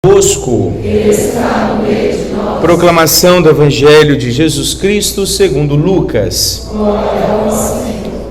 Convosco. Proclamação do Evangelho de Jesus Cristo segundo Lucas.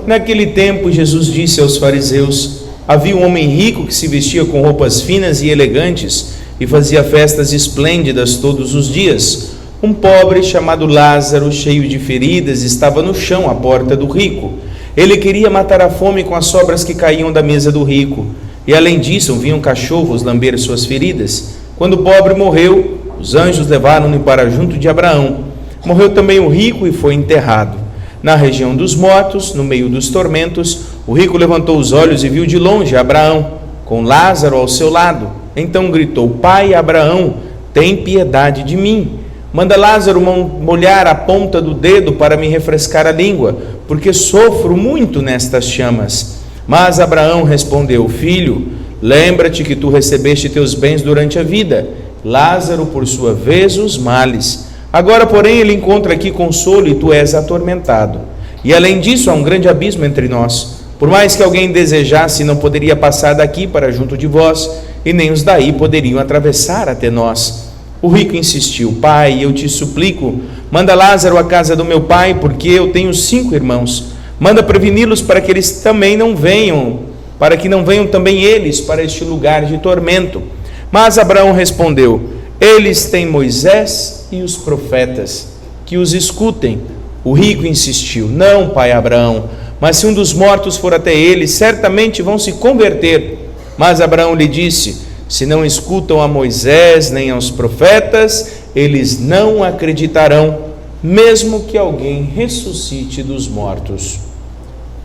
Naquele tempo Jesus disse aos fariseus: havia um homem rico que se vestia com roupas finas e elegantes e fazia festas esplêndidas todos os dias. Um pobre chamado Lázaro, cheio de feridas, estava no chão à porta do rico. Ele queria matar a fome com as sobras que caíam da mesa do rico. E além disso, vinham cachorros lamber suas feridas. Quando o pobre morreu, os anjos levaram-no para junto de Abraão. Morreu também o rico e foi enterrado. Na região dos mortos, no meio dos tormentos, o rico levantou os olhos e viu de longe Abraão, com Lázaro ao seu lado. Então gritou: Pai Abraão, tem piedade de mim. Manda Lázaro molhar a ponta do dedo para me refrescar a língua, porque sofro muito nestas chamas. Mas Abraão respondeu: Filho, lembra-te que tu recebeste teus bens durante a vida, Lázaro, por sua vez, os males. Agora, porém, ele encontra aqui consolo e tu és atormentado. E além disso, há um grande abismo entre nós. Por mais que alguém desejasse, não poderia passar daqui para junto de vós, e nem os daí poderiam atravessar até nós. O rico insistiu: Pai, eu te suplico, manda Lázaro à casa do meu pai, porque eu tenho 5 irmãos. Manda preveni-los para que eles também não venham, para que não venham também eles para este lugar de tormento. Mas Abraão respondeu: eles têm Moisés e os profetas, que os escutem. O rico insistiu: não, pai Abraão, mas se um dos mortos for até eles, certamente vão se converter. Mas Abraão lhe disse: se não escutam a Moisés nem aos profetas, eles não acreditarão, mesmo que alguém ressuscite dos mortos.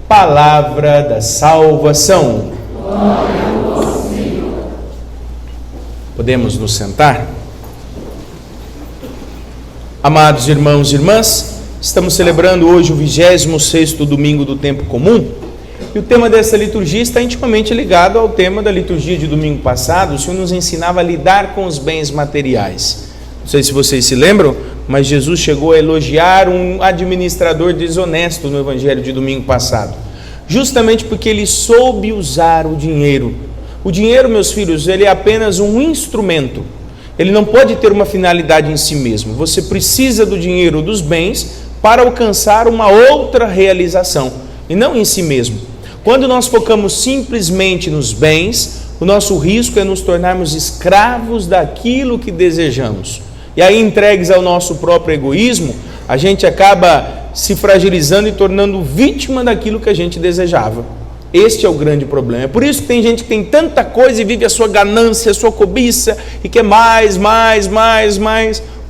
Palavra da salvação. Glória a vós, Senhor. Podemos nos sentar? Amados irmãos e irmãs, estamos celebrando hoje o 26º domingo do tempo comum, e o tema dessa liturgia está intimamente ligado ao tema da liturgia de domingo passado. O Senhor nos ensinava a lidar com os bens materiais. Não sei se vocês se lembram, mas Jesus chegou a elogiar um administrador desonesto no Evangelho de domingo passado, justamente porque ele soube usar o dinheiro. O dinheiro, meus filhos, ele é apenas um instrumento. Ele não pode ter uma finalidade em si mesmo. Você precisa do dinheiro, dos bens, para alcançar uma outra realização, e não em si mesmo. Quando nós focamos simplesmente nos bens, o nosso risco é nos tornarmos escravos daquilo que desejamos. E aí, entregues ao nosso próprio egoísmo, a gente acaba se fragilizando e tornando vítima daquilo que a gente desejava. Este é o grande problema. É por isso que tem gente que tem tanta coisa e vive a sua ganância, a sua cobiça, e quer mais.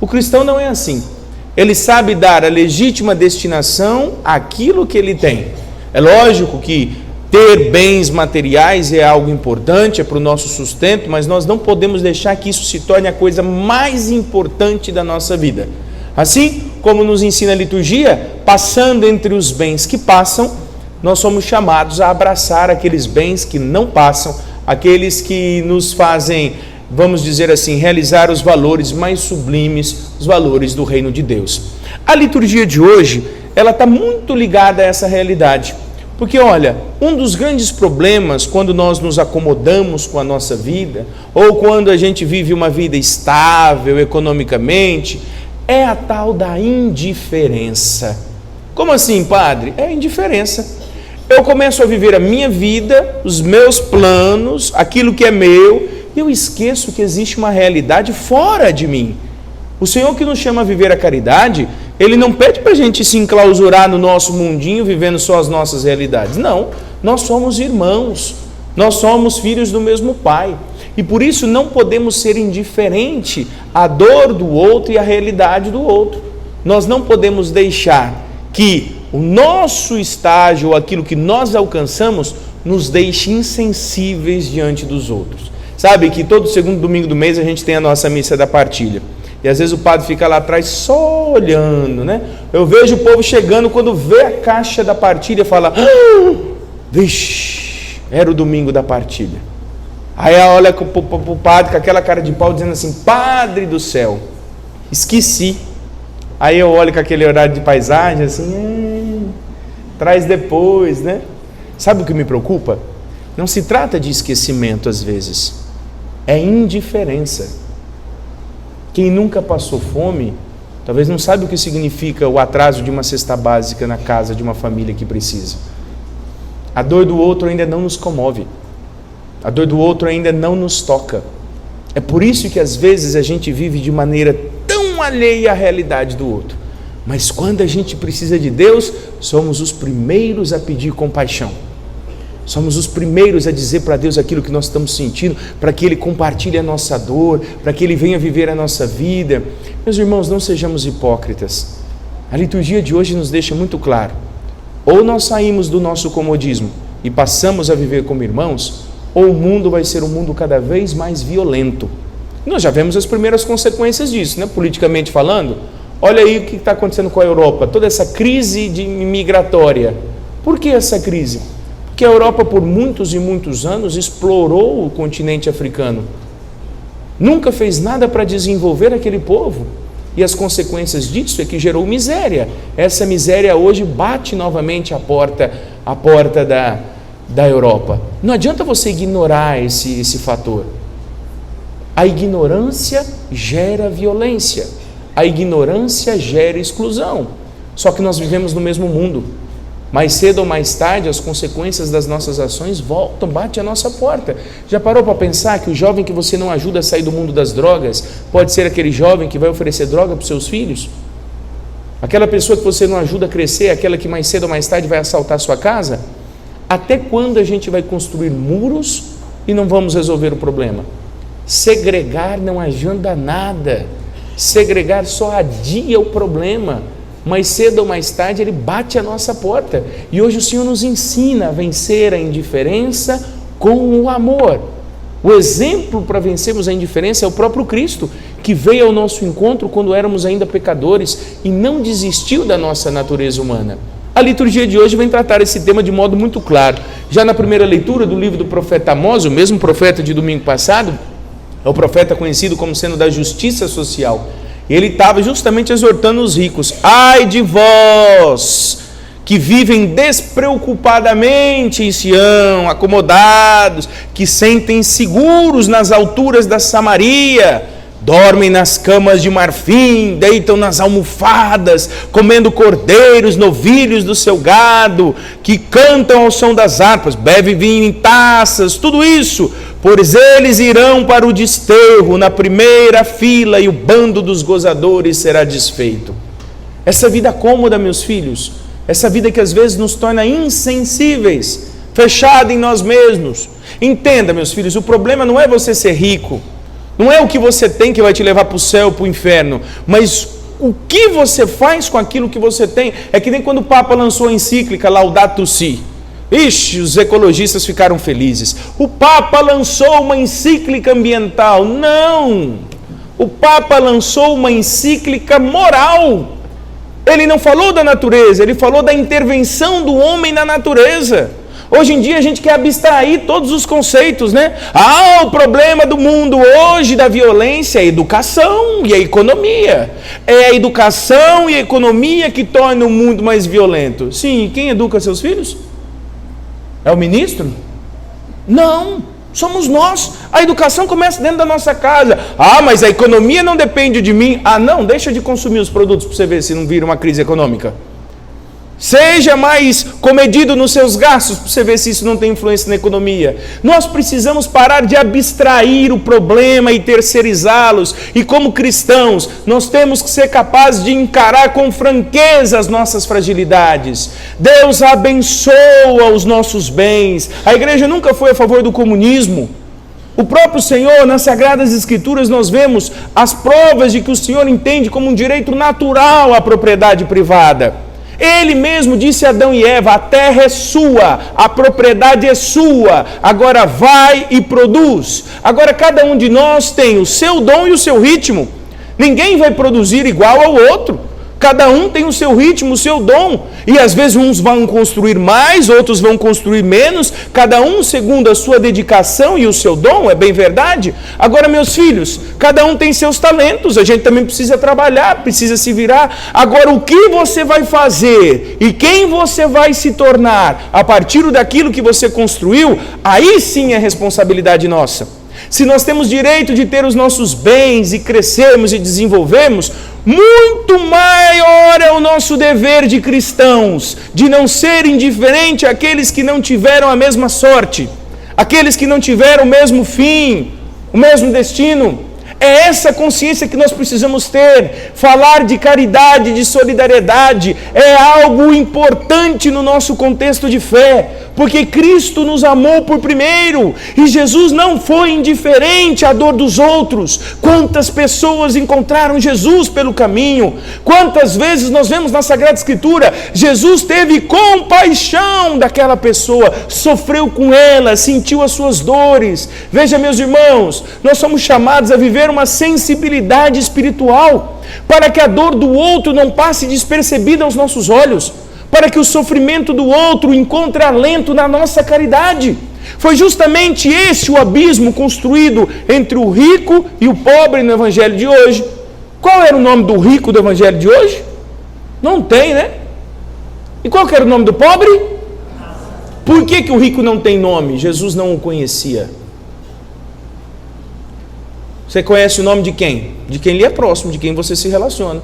O cristão não é assim. Ele sabe dar a legítima destinação àquilo que ele tem. É lógico que ter bens materiais é algo importante, é para o nosso sustento, mas nós não podemos deixar que isso se torne a coisa mais importante da nossa vida. Assim como nos ensina a liturgia, passando entre os bens que passam, nós somos chamados a abraçar aqueles bens que não passam, aqueles que nos fazem, vamos dizer assim, realizar os valores mais sublimes, os valores do reino de Deus. A liturgia de hoje, ela está muito ligada a essa realidade. Porque olha, um dos grandes problemas quando nós nos acomodamos com a nossa vida, ou quando a gente vive uma vida estável economicamente, é a tal da indiferença. Como assim, padre? É a indiferença. Eu começo a viver a minha vida, os meus planos, aquilo que é meu, e eu esqueço que existe uma realidade fora de mim. O Senhor que nos chama a viver a caridade, Ele não pede para a gente se enclausurar no nosso mundinho, vivendo só as nossas realidades. Não, nós somos irmãos, nós somos filhos do mesmo Pai. E por isso não podemos ser indiferentes à dor do outro e à realidade do outro. Nós não podemos deixar que o nosso estágio, ou aquilo que nós alcançamos, nos deixe insensíveis diante dos outros. Sabe que todo segundo domingo do mês a gente tem a nossa missa da partilha. E às vezes o padre fica lá atrás só olhando, né? Eu vejo o povo chegando, quando vê a caixa da partilha, fala: vixe, era o domingo da partilha. Aí olha para o padre com aquela cara de pau, dizendo assim: Padre do céu, esqueci. Aí eu olho com aquele horário de paisagem, assim, traz depois, né? Sabe o que me preocupa? Não se trata de esquecimento às vezes, é indiferença. Quem nunca passou fome, talvez não sabe o que significa o atraso de uma cesta básica na casa de uma família que precisa. A dor do outro ainda não nos comove. A dor do outro ainda não nos toca. É por isso que às vezes a gente vive de maneira tão alheia à realidade do outro. Mas quando a gente precisa de Deus, somos os primeiros a pedir compaixão. Somos os primeiros a dizer para Deus aquilo que nós estamos sentindo, para que Ele compartilhe a nossa dor, para que Ele venha viver a nossa vida. Meus irmãos, não sejamos hipócritas. A liturgia de hoje nos deixa muito claro. Ou nós saímos do nosso comodismo e passamos a viver como irmãos, ou o mundo vai ser um mundo cada vez mais violento. Nós já vemos as primeiras consequências disso, né? Politicamente falando. Olha aí o que está acontecendo com a Europa, toda essa crise migratória. Por que essa crise? Porque a Europa por muitos e muitos anos explorou o continente africano. Nunca fez nada para desenvolver aquele povo. E as consequências disso é que gerou miséria. Essa miséria hoje bate novamente a porta da Europa. Não adianta você ignorar esse fator. A ignorância gera violência. A ignorância gera exclusão. Só que nós vivemos no mesmo mundo. Mais cedo ou mais tarde, as consequências das nossas ações voltam, bate a nossa porta. Já parou para pensar que o jovem que você não ajuda a sair do mundo das drogas pode ser aquele jovem que vai oferecer droga para os seus filhos? Aquela pessoa que você não ajuda a crescer, aquela que mais cedo ou mais tarde vai assaltar a sua casa? Até quando a gente vai construir muros e não vamos resolver o problema? Segregar não ajuda nada. Segregar só adia o problema. Mais cedo ou mais tarde ele bate a nossa porta. E hoje o Senhor nos ensina a vencer a indiferença com o amor. O exemplo para vencermos a indiferença é o próprio Cristo, que veio ao nosso encontro quando éramos ainda pecadores e não desistiu da nossa natureza humana. A liturgia de hoje vem tratar esse tema de modo muito claro. Já na primeira leitura do livro do profeta Amós, o mesmo profeta de domingo passado, é o profeta conhecido como sendo da justiça social. E ele estava justamente exortando os ricos: ai de vós que vivem despreocupadamente em Sião, acomodados, que sentem seguros nas alturas da Samaria, dormem nas camas de marfim, deitam nas almofadas, comendo cordeiros, novilhos do seu gado, que cantam ao som das harpas, bebem vinho em taças, tudo isso, pois eles irão para o desterro na primeira fila e o bando dos gozadores será desfeito. Essa vida cômoda, meus filhos, essa vida que às vezes nos torna insensíveis, fechada em nós mesmos. Entenda, meus filhos, o problema não é você ser rico, não é o que você tem que vai te levar para o céu ou para o inferno, mas o que você faz com aquilo que você tem. É que nem quando o Papa lançou a encíclica Laudato Si. Ixi, os ecologistas ficaram felizes. O Papa lançou uma encíclica ambiental. Não! O Papa lançou uma encíclica moral. Ele não falou da natureza, ele falou da intervenção do homem na natureza. Hoje em dia a gente quer abstrair todos os conceitos, né? O problema do mundo hoje da violência é a educação e a economia. É a educação e a economia que tornam o mundo mais violento. Sim, quem educa seus filhos? É o ministro? Não, somos nós. A educação começa dentro da nossa casa. Mas a economia não depende de mim. Não, deixa de consumir os produtos para você ver se não vira uma crise econômica. Seja mais comedido nos seus gastos para você ver se isso não tem influência na economia. Nós precisamos parar de abstrair o problema e terceirizá-los. E como cristãos, nós temos que ser capazes de encarar com franqueza as nossas fragilidades. Deus abençoa os nossos bens. A igreja nunca foi a favor do comunismo. O próprio Senhor, nas Sagradas Escrituras, nós vemos as provas de que o Senhor entende como um direito natural a propriedade privada. Ele mesmo disse a Adão e Eva: a terra é sua, a propriedade é sua, agora vai e produz. Agora cada um de nós tem o seu dom e o seu ritmo. Ninguém vai produzir igual ao outro. Cada um tem o seu ritmo, o seu dom. E às vezes uns vão construir mais, outros vão construir menos. Cada um segundo a sua dedicação e o seu dom, é bem verdade. Agora, meus filhos, cada um tem seus talentos. A gente também precisa trabalhar, precisa se virar. Agora, o que você vai fazer e quem você vai se tornar a partir daquilo que você construiu, aí sim é responsabilidade nossa. se nós temos direito de ter os nossos bens e crescermos e desenvolvermos, muito maior é o nosso dever de cristãos, de não ser indiferente àqueles que não tiveram a mesma sorte, aqueles que não tiveram o mesmo fim, o mesmo destino. É essa consciência que nós precisamos ter. Falar de caridade, de solidariedade, é algo importante no nosso contexto de fé, porque Cristo nos amou por primeiro, e Jesus não foi indiferente à dor dos outros. Quantas pessoas encontraram Jesus pelo caminho? Quantas vezes nós vemos na Sagrada Escritura, Jesus teve compaixão daquela pessoa, sofreu com ela, sentiu as suas dores. Veja, meus irmãos, nós somos chamados a viver uma sensibilidade espiritual, para que a dor do outro não passe despercebida aos nossos olhos, para que o sofrimento do outro encontre alento na nossa caridade. Foi justamente esse o abismo construído entre o rico e o pobre no evangelho de hoje. Qual era o nome do rico do evangelho de hoje? Não tem, né? E qual que era o nome do pobre? Por que o rico não tem nome? Jesus não o conhecia. Você conhece o nome de quem? De quem lhe é próximo, de quem você se relaciona.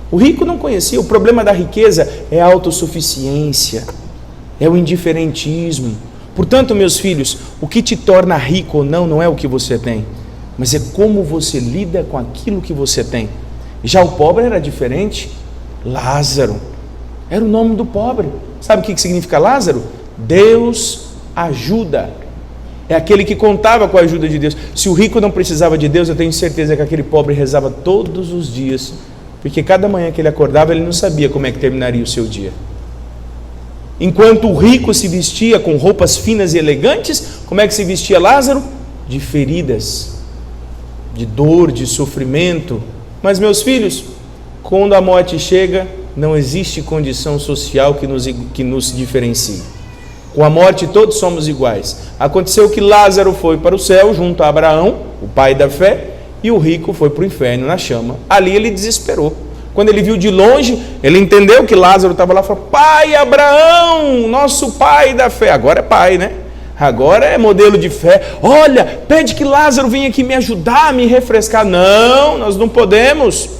O rico não conhecia. O problema da riqueza é a autossuficiência, é o indiferentismo. Portanto, meus filhos, o que te torna rico ou não é o que você tem, mas é como você lida com aquilo que você tem. Já o pobre era diferente. Lázaro era o nome do pobre. Sabe o que significa Lázaro? Deus ajuda. É aquele que contava com a ajuda de Deus. Se o rico não precisava de Deus, eu tenho certeza que aquele pobre rezava todos os dias, porque cada manhã que ele acordava, ele não sabia como é que terminaria o seu dia. Enquanto o rico se vestia com roupas finas e elegantes, como é que se vestia Lázaro? De feridas, de dor, de sofrimento. Mas, meus filhos, quando a morte chega, não existe condição social que nos diferencie. Com a morte todos somos iguais. Aconteceu que Lázaro foi para o céu junto a Abraão, o pai da fé, e o rico foi para o inferno na chama. Ali ele desesperou. Quando ele viu de longe, ele entendeu que Lázaro estava lá e falou: pai Abraão, nosso pai da fé. Agora é pai, né? Agora é modelo de fé. Olha, pede que Lázaro venha aqui me ajudar, me refrescar. Não, nós não podemos.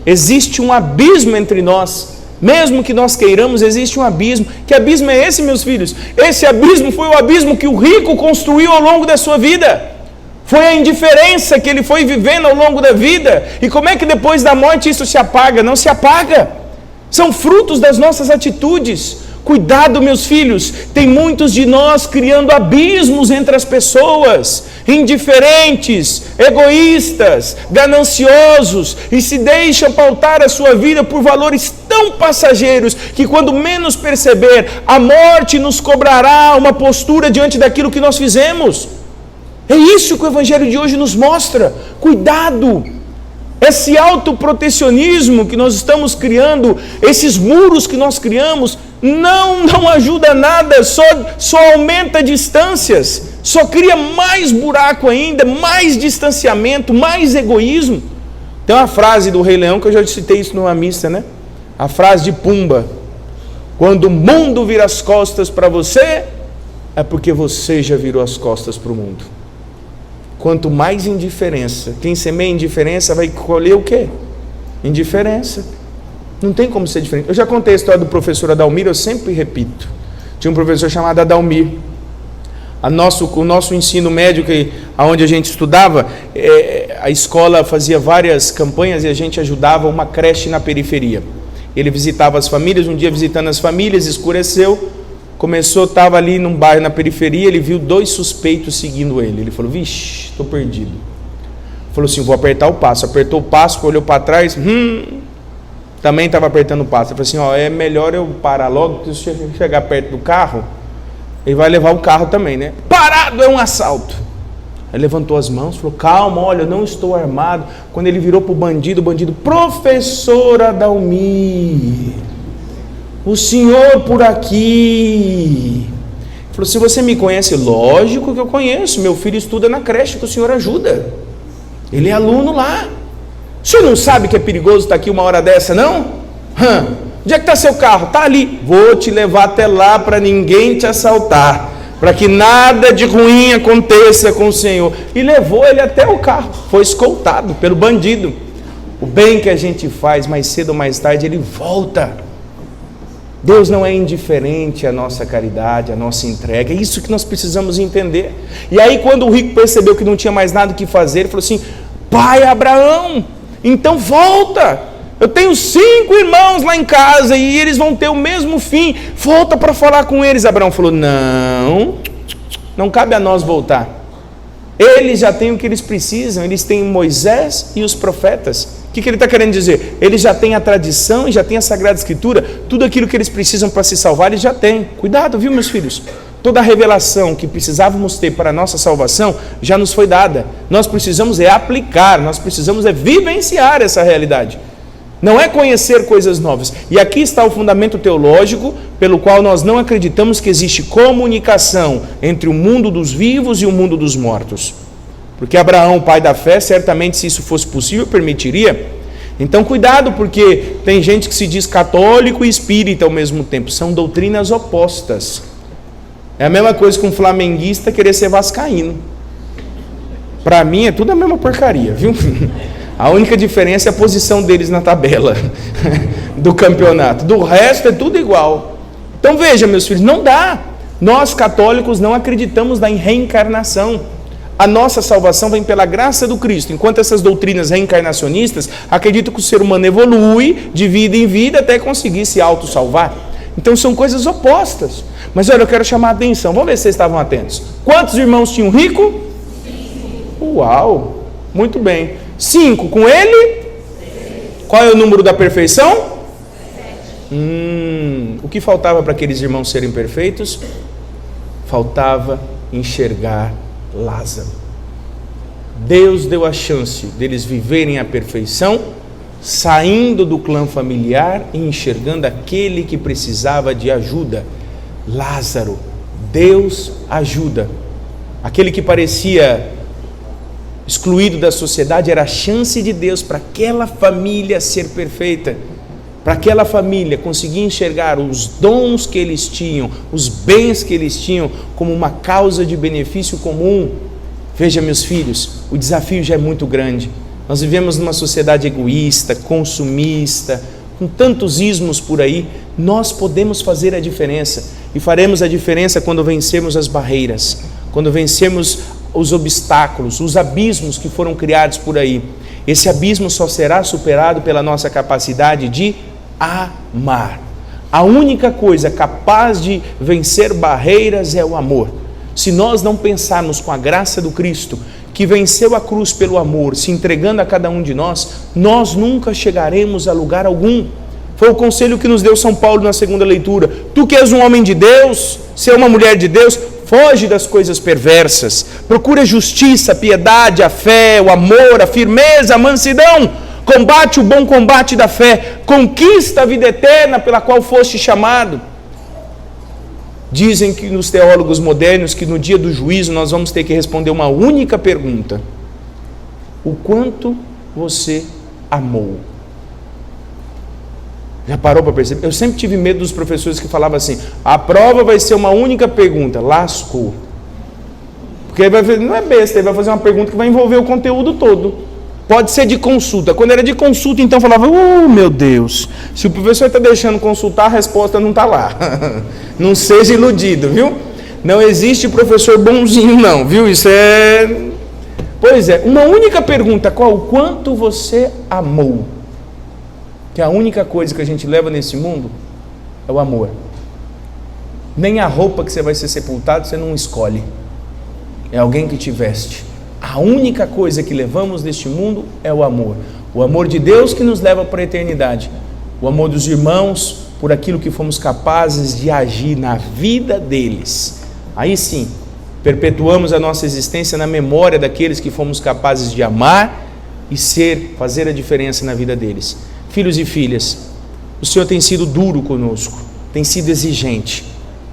Existe um abismo entre nós. Mesmo que nós queiramos, existe um abismo. Que abismo é esse, meus filhos? Esse abismo foi o abismo que o rico construiu ao longo da sua vida. Foi a indiferença que ele foi vivendo ao longo da vida. E como é que depois da morte isso se apaga? Não se apaga. São frutos das nossas atitudes. Cuidado, meus filhos, tem muitos de nós criando abismos entre as pessoas, indiferentes, egoístas, gananciosos, e se deixam pautar a sua vida por valores tão passageiros, que quando menos perceber, a morte nos cobrará uma postura diante daquilo que nós fizemos. É isso que o Evangelho de hoje nos mostra. Cuidado! Esse autoprotecionismo que nós estamos criando, esses muros que nós criamos, não ajuda nada, só aumenta distâncias, só cria mais buraco ainda, mais distanciamento, mais egoísmo. Tem uma frase do Rei Leão, que eu já citei isso numa missa, né? A frase de Pumba: quando o mundo vira as costas para você, é porque você já virou as costas para o mundo. Quanto mais indiferença, quem semeia indiferença vai colher o quê? Indiferença. Não tem como ser diferente. Eu já contei a história do professor Adalmir, eu sempre repito. Tinha um professor chamado Adalmir. O nosso ensino médio, onde a gente estudava, a escola fazia várias campanhas e a gente ajudava uma creche na periferia. Ele visitava as famílias, um dia visitando as famílias, escureceu, estava ali num bairro na periferia, ele viu 2 suspeitos seguindo ele. Ele falou: vixe, estou perdido. Falou assim: vou apertar o passo. Apertou o passo, olhou para trás, também estava apertando o passo. Ele falou assim: é melhor eu parar logo, porque se eu chegar perto do carro, ele vai levar o carro também, né? Parado, é um assalto. Ele levantou as mãos, falou: calma, olha, eu não estou armado. Quando ele virou para o bandido, professor Adalmir, o senhor por aqui. Ele falou: se você me conhece, lógico que eu conheço, meu filho estuda na creche que o senhor ajuda, ele é aluno lá. O senhor não sabe que é perigoso estar aqui uma hora dessa, não? Onde é que está seu carro? Está ali. Vou te levar até lá para ninguém te assaltar. para que nada de ruim aconteça com o Senhor. E levou ele até o carro, foi escoltado pelo bandido. O bem que a gente faz, mais cedo ou mais tarde, ele volta. Deus não é indiferente à nossa caridade, à nossa entrega. É isso que nós precisamos entender. E aí, quando o rico percebeu que não tinha mais nada que fazer, ele falou assim: pai Abraão, então volta. Eu tenho 5 irmãos lá em casa e eles vão ter o mesmo fim. Volta para falar com eles. Abraão falou: não cabe a nós voltar. Eles já têm o que eles precisam. Eles têm Moisés e os profetas. O que ele está querendo dizer? Eles já têm a tradição e já têm a Sagrada Escritura. Tudo aquilo que eles precisam para se salvar, eles já têm. Cuidado, viu, meus filhos? Toda a revelação que precisávamos ter para a nossa salvação já nos foi dada. Nós precisamos aplicar, nós precisamos vivenciar essa realidade. Não é conhecer coisas novas. E aqui está o fundamento teológico pelo qual nós não acreditamos que existe comunicação entre o mundo dos vivos e o mundo dos mortos. Porque Abraão, pai da fé, certamente, se isso fosse possível, permitiria. Então cuidado, porque tem gente que se diz católico e espírita ao mesmo tempo. São doutrinas opostas. É a mesma coisa que um flamenguista querer ser vascaíno. Para mim é tudo a mesma porcaria, viu? A única diferença é a posição deles na tabela do campeonato. Do resto é tudo igual. Então veja, meus filhos, não dá. Nós católicos não acreditamos em reencarnação. A nossa salvação vem pela graça do Cristo. Enquanto essas doutrinas reencarnacionistas acreditam que o ser humano evolui de vida em vida até conseguir se auto-salvar. Então são coisas opostas. Mas olha, eu quero chamar a atenção. Vamos ver se vocês estavam atentos. Quantos irmãos tinham rico? 5. Uau! Muito bem. 5 com ele? 6. Qual é o número da perfeição? 7. O que faltava para aqueles irmãos serem perfeitos? Faltava enxergar Lázaro. Deus deu a chance deles viverem a perfeição, saindo do clã familiar e enxergando aquele que precisava de ajuda. Lázaro, Deus ajuda. Aquele que parecia excluído da sociedade, era a chance de Deus para aquela família ser perfeita, para aquela família conseguir enxergar os dons que eles tinham, os bens que eles tinham, como uma causa de benefício comum. Veja, meus filhos, o desafio já é muito grande. Nós vivemos numa sociedade egoísta, consumista, com tantos ismos por aí. Nós podemos fazer a diferença, e faremos a diferença quando vencermos as barreiras, quando vencermos os obstáculos, os abismos que foram criados por aí. Esse abismo só será superado pela nossa capacidade de amar. A única coisa capaz de vencer barreiras é o amor. Se nós não pensarmos com a graça do Cristo, que venceu a cruz pelo amor, se entregando a cada um de nós, nós nunca chegaremos a lugar algum. Foi o conselho que nos deu São Paulo na segunda leitura. Tu que és um homem de Deus, se é uma mulher de Deus, foge das coisas perversas, procura a justiça, a piedade, a fé, o amor, a firmeza, a mansidão, combate o bom combate da fé, conquista a vida eterna pela qual foste chamado. Dizem que nos teólogos modernos que no dia do juízo nós vamos ter que responder uma única pergunta: o quanto você amou? Já parou para perceber? Eu sempre tive medo dos professores que falavam assim: a prova vai ser uma única pergunta. Lascou. Porque ele vai fazer, não é besta, ele vai fazer uma pergunta que vai envolver o conteúdo todo. Pode ser de consulta. Quando era de consulta, então falava: meu Deus, se o professor está deixando consultar, a resposta não está lá. Não seja iludido, viu? Não existe professor bonzinho não, viu? Isso é... Pois é, uma única pergunta: qual? O quanto você amou? Que a única coisa que a gente leva nesse mundo é o amor. Nem a roupa que você vai ser sepultado você não escolhe, é alguém que te veste. A única coisa que levamos neste mundo é o amor de Deus que nos leva para a eternidade, o amor dos irmãos por aquilo que fomos capazes de agir na vida deles. Aí sim, perpetuamos a nossa existência na memória daqueles que fomos capazes de amar e fazer a diferença na vida deles. Filhos e filhas, o Senhor tem sido duro conosco, tem sido exigente,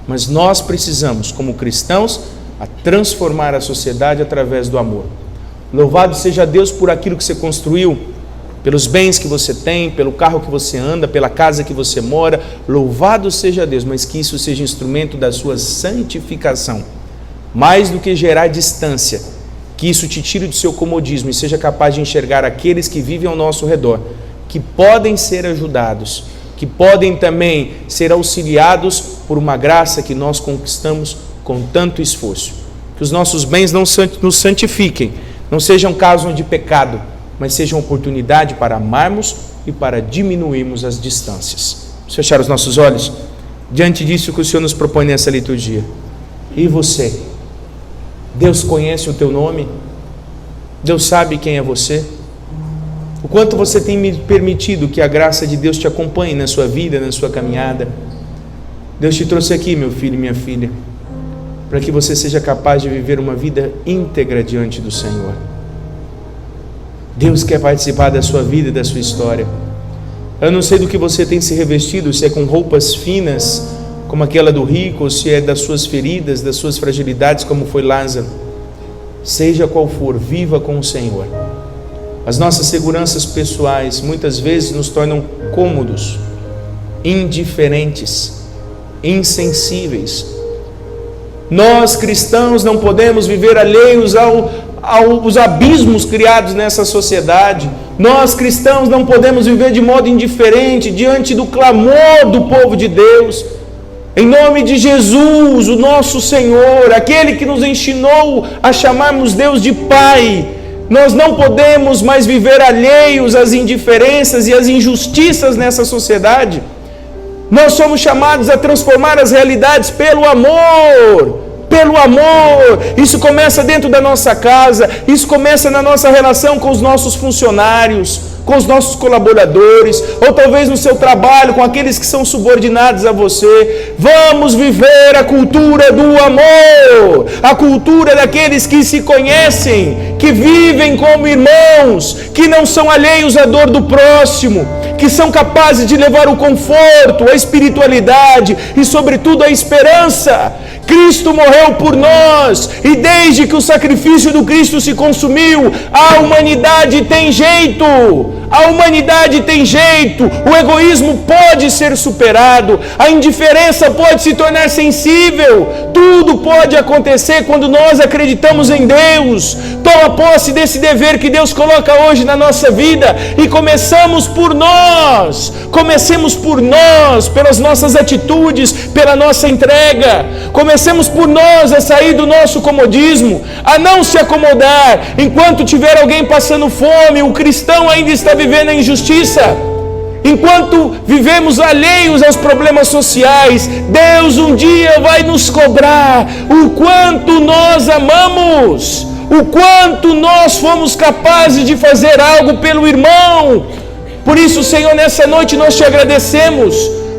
mas nós precisamos, como cristãos, a transformar a sociedade através do amor. Louvado seja Deus por aquilo que você construiu, pelos bens que você tem, pelo carro que você anda, pela casa que você mora. Louvado seja Deus, mas que isso seja instrumento da sua santificação. mais do que gerar distância, que isso te tire do seu comodismo e seja capaz de enxergar aqueles que vivem ao nosso redor, que podem ser ajudados, que podem também ser auxiliados por uma graça que nós conquistamos com tanto esforço. Que os nossos bens não nos santifiquem, não sejam causa de pecado, mas sejam oportunidade para amarmos e para diminuirmos as distâncias. Vamos fechar os nossos olhos diante disso que o Senhor nos propõe nessa liturgia. E você? Deus conhece o teu nome? Deus sabe quem é você? O quanto você tem me permitido que a graça de Deus te acompanhe na sua vida, na sua caminhada? Deus te trouxe aqui, meu filho e minha filha, para que você seja capaz de viver uma vida íntegra diante do Senhor. Deus quer participar da sua vida e da sua história. Eu não sei do que você tem se revestido, se é com roupas finas, como aquela do rico, ou se é das suas feridas, das suas fragilidades, como foi Lázaro. Seja qual for, viva com o Senhor. As nossas seguranças pessoais muitas vezes nos tornam cômodos, indiferentes, insensíveis. Nós cristãos não podemos viver alheios aos abismos criados nessa sociedade. Nós cristãos não podemos viver de modo indiferente diante do clamor do povo de Deus. Em nome de Jesus, o nosso Senhor, aquele que nos ensinou a chamarmos Deus de Pai, nós não podemos mais viver alheios às indiferenças e às injustiças nessa sociedade. Nós somos chamados a transformar as realidades pelo amor. Pelo amor. Isso começa dentro da nossa casa, isso começa na nossa relação com os nossos funcionários, com os nossos colaboradores, ou talvez no seu trabalho, com aqueles que são subordinados a você. Vamos viver a cultura do amor, a cultura daqueles que se conhecem, que vivem como irmãos, que não são alheios à dor do próximo, que são capazes de levar o conforto, a espiritualidade e, sobretudo, a esperança. Cristo morreu por nós, e desde que o sacrifício do Cristo se consumiu, a humanidade tem jeito. A humanidade tem jeito, o egoísmo pode ser superado, a indiferença pode se tornar sensível, tudo pode acontecer quando nós acreditamos em Deus. Toma posse desse dever que Deus coloca hoje na nossa vida e comecemos por nós, pelas nossas atitudes, pela nossa entrega. Comecemos por nós a sair do nosso comodismo, a não se acomodar. Enquanto tiver alguém passando fome, o cristão ainda está vivendo a injustiça. Enquanto vivemos alheios aos problemas sociais, Deus um dia vai nos cobrar o quanto nós amamos, o quanto nós fomos capazes de fazer algo pelo irmão. Por isso, Senhor, nessa noite nós te agradecemos,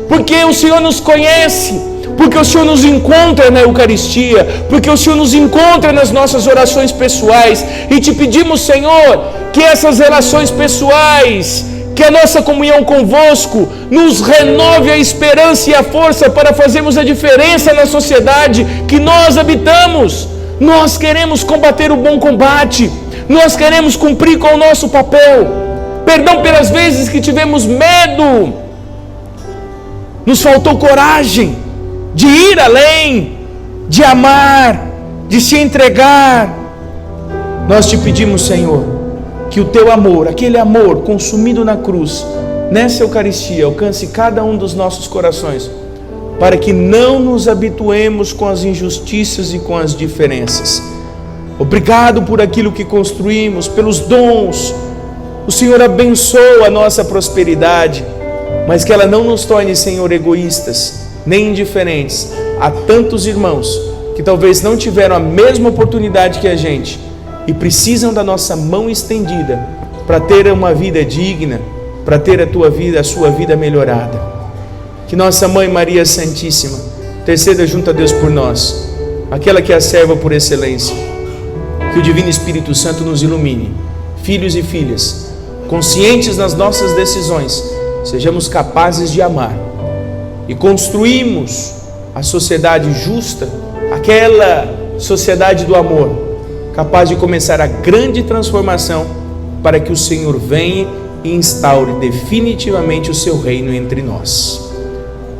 porque o Senhor nos conhece, porque o Senhor nos encontra na Eucaristia, porque o Senhor nos encontra nas nossas orações pessoais, e te pedimos, Senhor, que essas relações pessoais, que a nossa comunhão convosco nos renove a esperança e a força para fazermos a diferença na sociedade que nós habitamos. Nós queremos combater o bom combate, nós queremos cumprir com o nosso papel. Perdão pelas vezes que tivemos medo, nos faltou coragem de ir além, de amar, de se entregar. Nós te pedimos, Senhor, que o teu amor, aquele amor consumido na cruz, nessa Eucaristia, alcance cada um dos nossos corações, para que não nos habituemos com as injustiças e com as diferenças. Obrigado por aquilo que construímos, pelos dons. O Senhor abençoa a nossa prosperidade, mas que ela não nos torne, Senhor, egoístas, nem indiferentes a tantos irmãos que talvez não tiveram a mesma oportunidade que a gente e precisam da nossa mão estendida para ter uma vida digna, para ter a sua vida melhorada. Que nossa Mãe Maria Santíssima interceda junto a Deus por nós, aquela que é a serva por excelência. Que o Divino Espírito Santo nos ilumine, filhos e filhas, conscientes nas nossas decisões, sejamos capazes de amar e construímos a sociedade justa, aquela sociedade do amor, capaz de começar a grande transformação para que o Senhor venha e instaure definitivamente o seu reino entre nós.